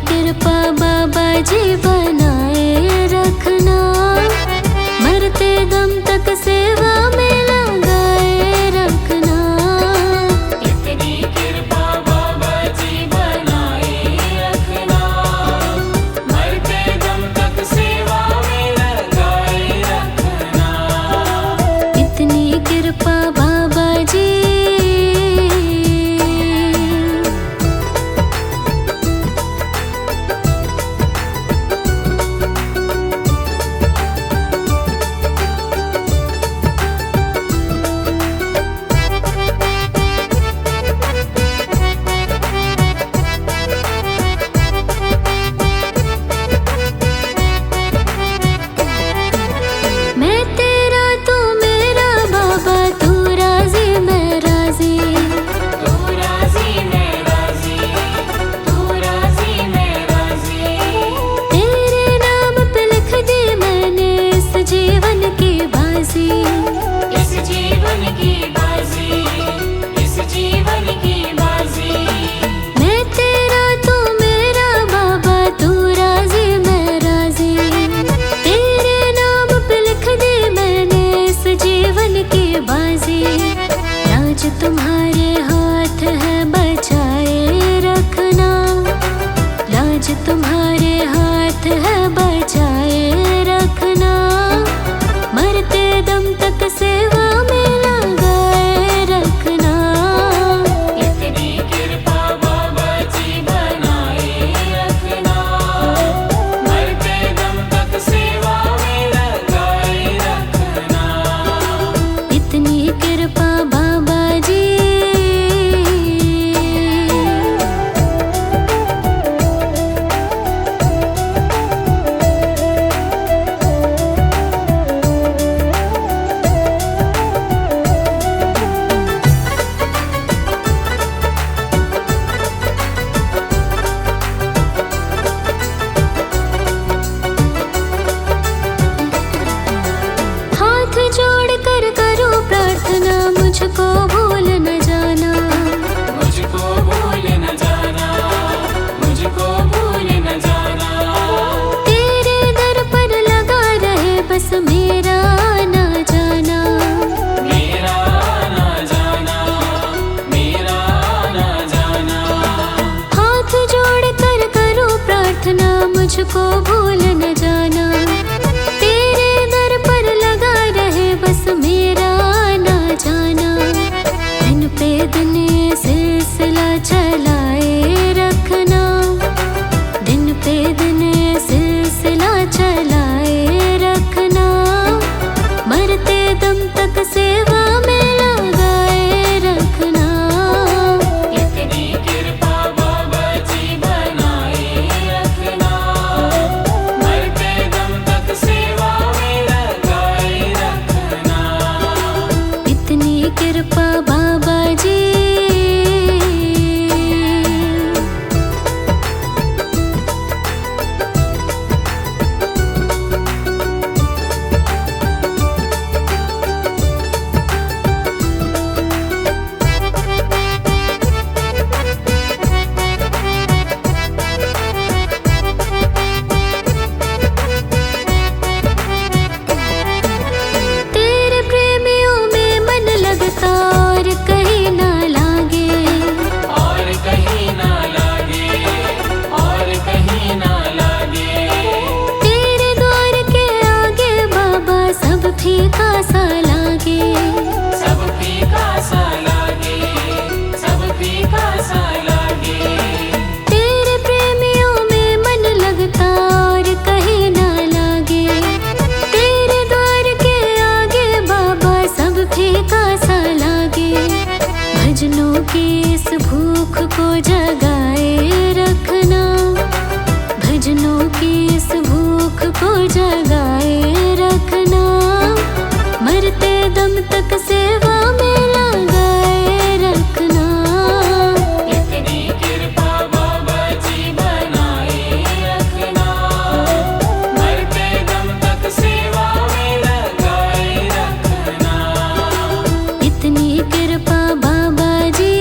कृपा बाबा जी बनाए रखना, मरते दम तक सेवा में लगाए रखना। इतनी कृपा बाबा जी बनाए रखना, मरते दम तक सेवा में लगाए रखना। इतनी कृपा बाबा जी। मैं तेरा तू मेरा बाबा, तू राजी मैं राजी। तू राजी मैं राजी, तू राजी मैं राजी। तेरे नाम पे लिख दी मैंने इस जीवन की बाजी। इस जीवन की बाजी, इस जीवन की बाजी। मैं तेरा तू मेरा बाबा, तू राजी मैं राजी। तेरे नाम पे लिख दी मैंने इस जीवन की बाजी। राज तुम्हारे हाथ है बचाए रखना, राज तुम्हारे हाथ है बचाए रखना। मरते दम तक सेवा में लगाए रखना। इतनी कृपा बाबा जी बनाए रखना, मरते दम तक सेवा में लगाए रखना। इतनी कृपा बाबा जी। हाथ जोड़ कर करो प्रार्थना, मुझको भूल न जाना। मुझको भूल न जाना, मुझको भूल न जाना। तेरे दर पर लगा रहे बस मेरा ना जाना। मेरा ना जाना, मेरा ना जाना। हाथ जोड़ कर करो प्रार्थना, मुझको भूल न जाना। तेरे दर पर लगा रहे बस मेरा ना जाना। दिन पे दिन ये सिलसिला चलाए रखना, दिन पे दिन ये सिलसिला चलाए रखना। मरते दम तक सेवा में लगाए रखना। इतनी कृपा बाबा जी बनाए रखना, मरते दम तक सेवा में लगाए रखना। इतनी कृपा बाबा जी। तेरे प्रेमियों में मन लगता और कहीं ना लागे। और कहीं ना लागे, और कहीं ना लागे। तेरे द्वार के आगे बाबा सब फीका सा लागे। सब फीका सा लागे, सब फीका सा लागे। तेरे प्रेमियों में मन लगता और कहीं ना लागे। तेरे द्वार के आगे बाबा सब फीका सा लागे। भजनों की इस भूख को जगाए रखना, भजनों की इस भूख को जगाए रखना। मरते दम तक सेवा में लगाए रखना। इतनी कृपा बाबा जी बनाए रखना, मरते दम तक सेवा में लगाए रखना। इतनी कृपा बाबा जी।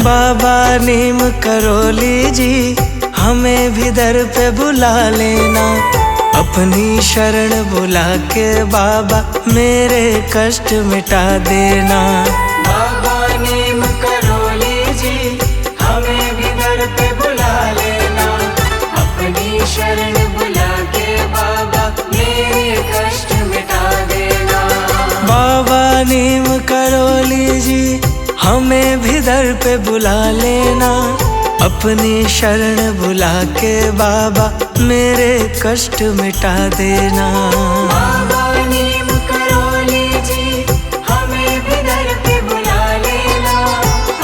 बाबा नीम करोली जी हमें भी दर पे बुला लेना, अपनी शरण बुला के बाबा मेरे कष्ट मिटा देना। बाबा नीम करोली जी हमें भी दर पे बुला लेना, अपनी शरण बुला के बाबा मेरे कष्ट मिटा देना। बाबा नीम करोली जी हमें भी दर पे बुला लेना, अपनी शरण बुला के बाबा मेरे कष्ट मिटा देना। बाबा नीम करोली जी हमें भी दर पे बुला लेना,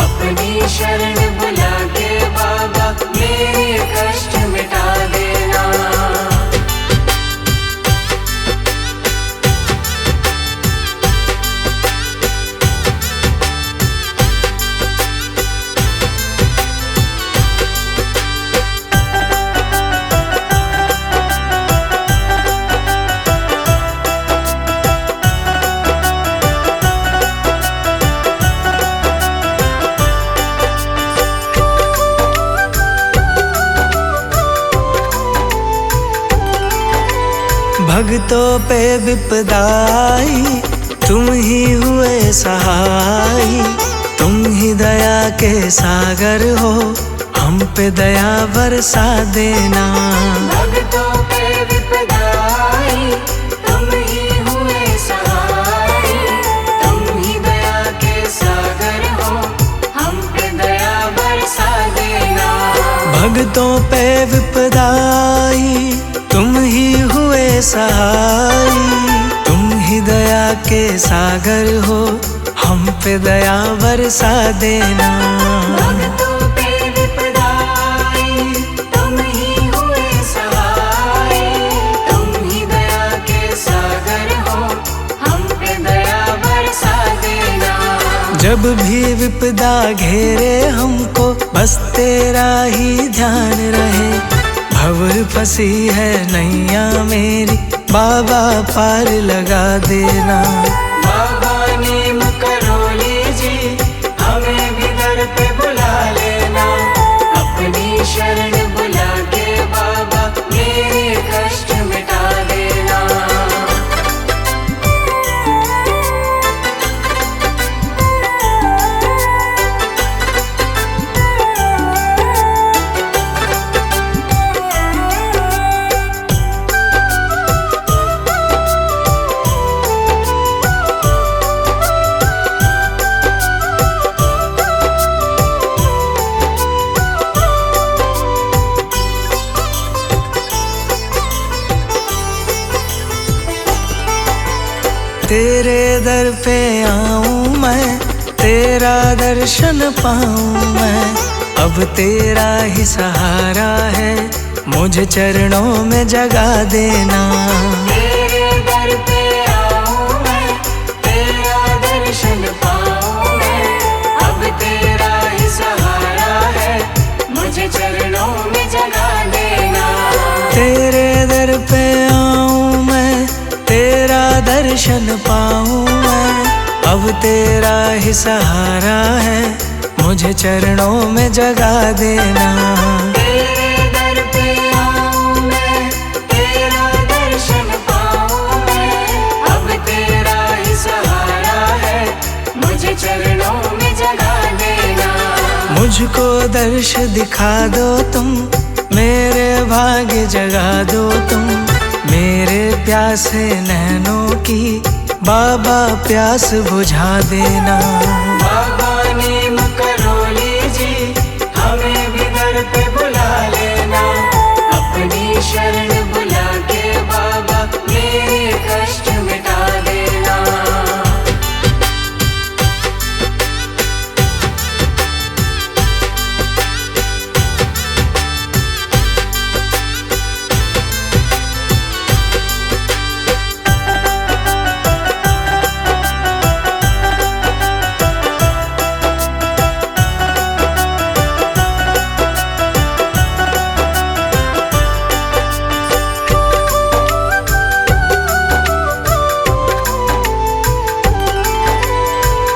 अपनी शरण बुला के बाबा मेरे कष्ट मिटा देना। भक्तों पे विपदाई तुम ही हुए सहाय, तुम ही दया के सागर हो हम पे दया बरसा देना। भक्तों पे विपदाई तुम ही हुए सहाय, तुम ही दया के सागर हो हम पे दया बरसा देना। भक्तों पे विपदाई तुम ही हुए सहाय, तुम ही दया के सागर हो हम पे दया बरसा देना। भक्तों पे विपदाई तुम ही हुए सहाय, तुम ही दया के सागर हो हम पे दया बरसा देना। जब भी विपदा घेरे हमको बस तेरा ही ध्यान रहे, भंवर फंसी है नैया मेरी बाबा पार लगा देना। बाबा नीम करोली जी हमें भी दर पे बुला लेना, अपनी शरण बुला के बाबा मेरे कष्ट मिटा देना। तेरे दर पे आऊं मैं, तेरा दर्शन पाऊं मैं, अब तेरा ही सहारा है मुझे चरणों में जगा देना। तेरे दर पे आऊं मैं, तेरा दर्शन पाऊं मैं, अब तेरा ही सहारा है मुझे चरणों में जगा देना। तेरे दर पे आऊं मैं, तेरा दर्शन पाऊं मैं, अब तेरा ही सहारा है मुझे चरणों में जगा देना। तेरे दर पे आऊं मैं, तेरा दर्शन पाऊं मैं, अब तेरा ही सहारा है मुझे चरणों में जगा देना। मुझको दर्श दिखा दो तुम, मेरे भाग्य जगा दो तुम, मेरे प्यासे नैनों की बाबा प्यास बुझा देना। बाबा नीम करोली जी हमें भी दर पे बुला लेना, अपनी शरण बुला के बाबा मेरे कष्ट मिटा देना।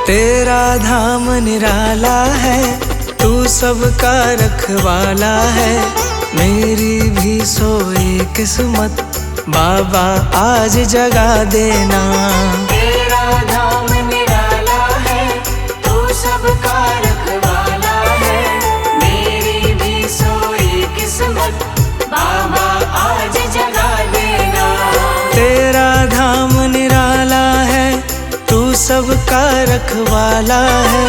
तेरा धाम निराला है, तू तू सबका रखवाला है, मेरी भी सोई किस्मत बाबा आज जगा देना। तेरा धाम निराला है, तू सबका रखवाला है, मेरी भी सोई किस्मत बाबा आज जगा देना। तेरा धाम निराला है, तू सबका रखवाला है,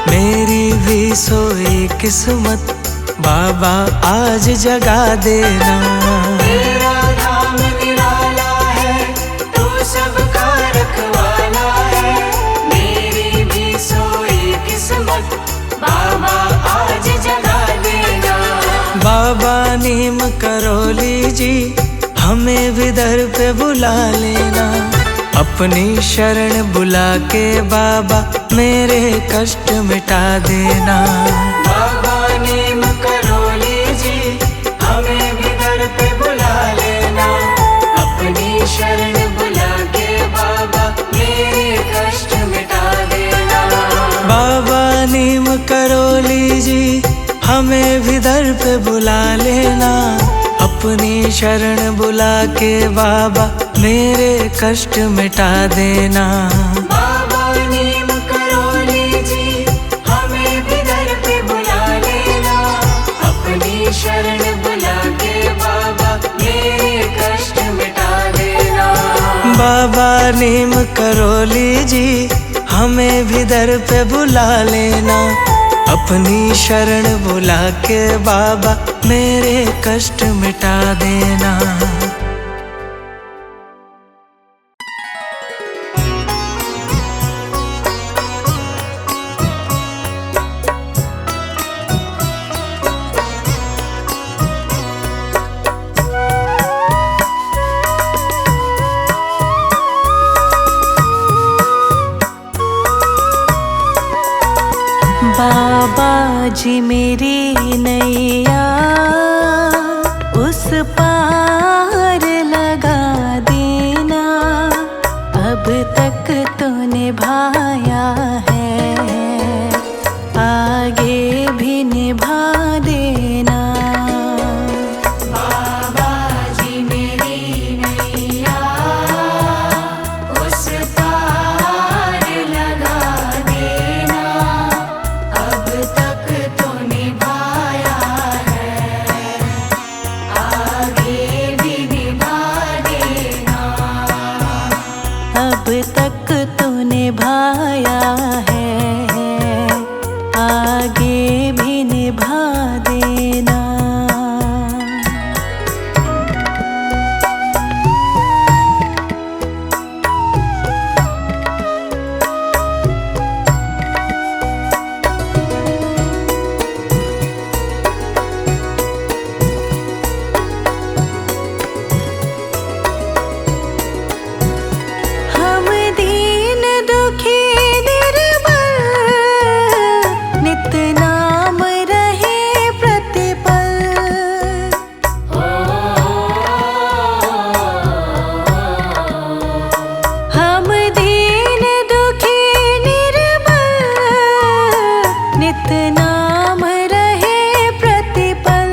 मेरी भी सोई किस्मत बाबा आज जगा देना। तेरा धाम निराला है, तू सबका रखवाला है, मेरी भी सोई किस्मत बाबा आज जगा देना। बाबा नीम करोली जी हमें भी दर पे बुला लेना, अपनी शरण बुला के बाबा मेरे कष्ट मिटा देना। बाबा नीम करोली जी हमें भी दर पे बुला लेना, अपनी शरण बुला के बाबा मेरे कष्ट मिटा देना। बाबा नीम करोली जी हमें भी दर पे बुला लेना, अपनी शरण बुला के बाबा मेरे कष्ट मिटा देना। बाबा नीम करोली जी हमें भी दर पे बुला लेना, अपनी शरण बुला के बाबा मेरे कष्ट मिटा देना। बाबा नीम करोली जी हमें भी दर पे बुला लेना, अपनी शरण बुला के बाबा मेरे कष्ट मिटा देना। बाबा जी मेरी नैया उस पार लगा देना, अब तक तो निभाया है, आगे भी निभा देना। बाबा जी मेरी नैया उस पार लगा देना, अब तक तो निभाया है, आगे भी निभा देना। अब तक तो निभाया है, आगे भी निभा देना। हम दीन दुखी निर्बल, नित नाम रहे प्रतिपल। हम दीन दुखी निर्बल, नित नाम रहे प्रतिपल।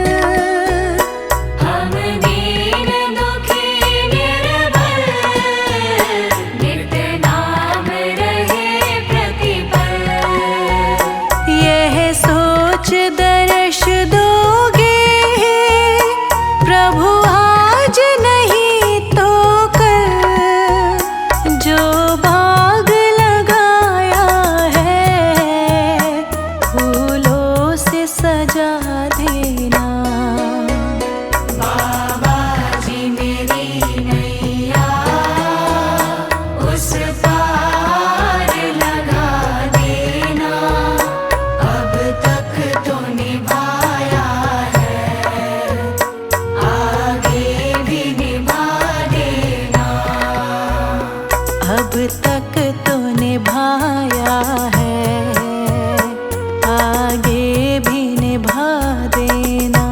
हम दीन दुखी निर्बल, नित नाम रहे प्रतिपल। यह सोच दर्श दोगे प्रभु आज नहीं तो कल, जो बाग लगाया है फूलों से सजा देना। बाबा जी मेरी नैया उस पार लगा देना, अब तक तो निभाया है, आगे भी निभा देना। अब तक तो निभाया है, आगे भी निभा देना।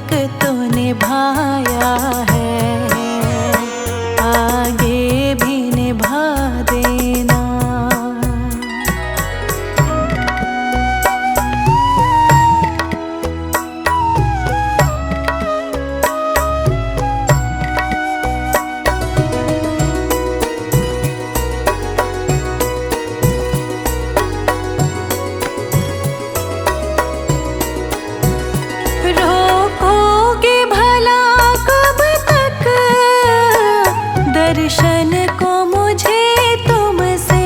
तक तो निभाया है, आगे भी निभा देना। रोकोगे भला कब तक दर्शन को मुझे तुमसे?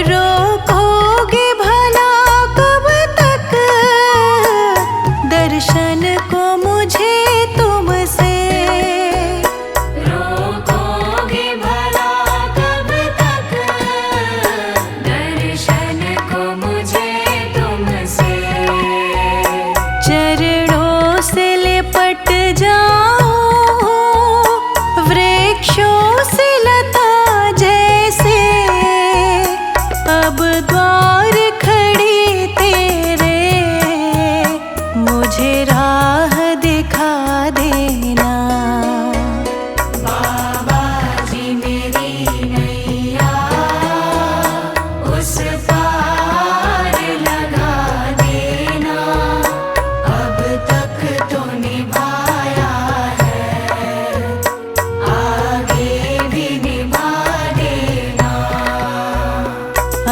रोकोगे भला कब तक दर्शन को मुझे तुमसे? रोकोगे भला कब तक दर्शन को मुझे तुमसे? चरणों से लिपट जाऊं वृक्षों से लता जैसे, अब द्वार खड़ी तेरे मुझे राह दिखा देना। बाबा जी मेरी नैया उस पार लगा देना, अब तक तो निभाया है, आगे भी निभा देना।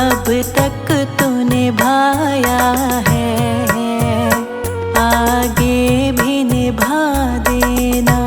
अब तक तो निभाया है, आगे भी निभा देना।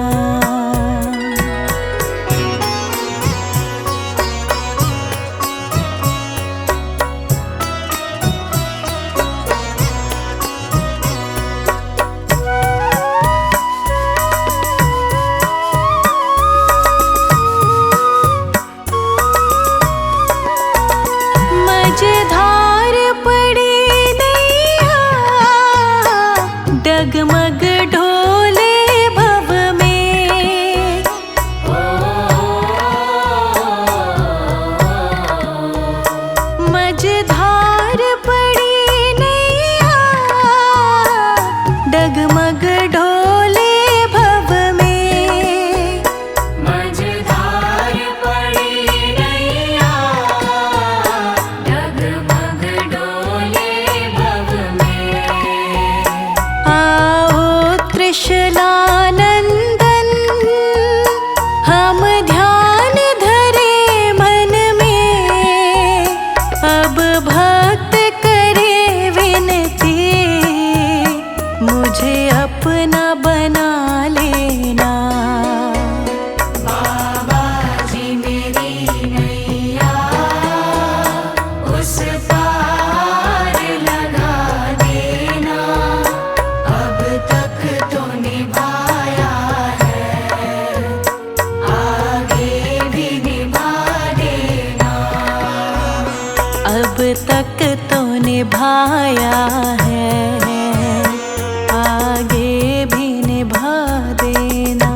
मझधार पड़ी नैया डगमग ढोले भव में, मझधार पड़ी नैया डगमग ढोले भव में। मझधार पड़ी नैया डगमग डोले भव में। आओ त्रिशलानंदन हम ध्यान धरे मन में, अब भक्त करे विनती मुझे अपना बना लेना। बाबा जी मेरी नैया उस पार लगा देना, अब तक तो निभाया है, आगे भी निभा देना। अब तक तो निभाया है, आगे भी निभा देना।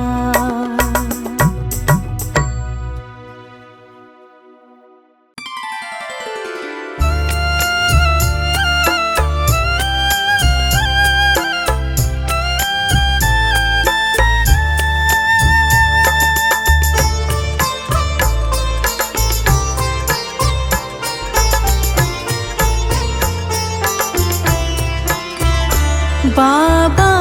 बाबा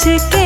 के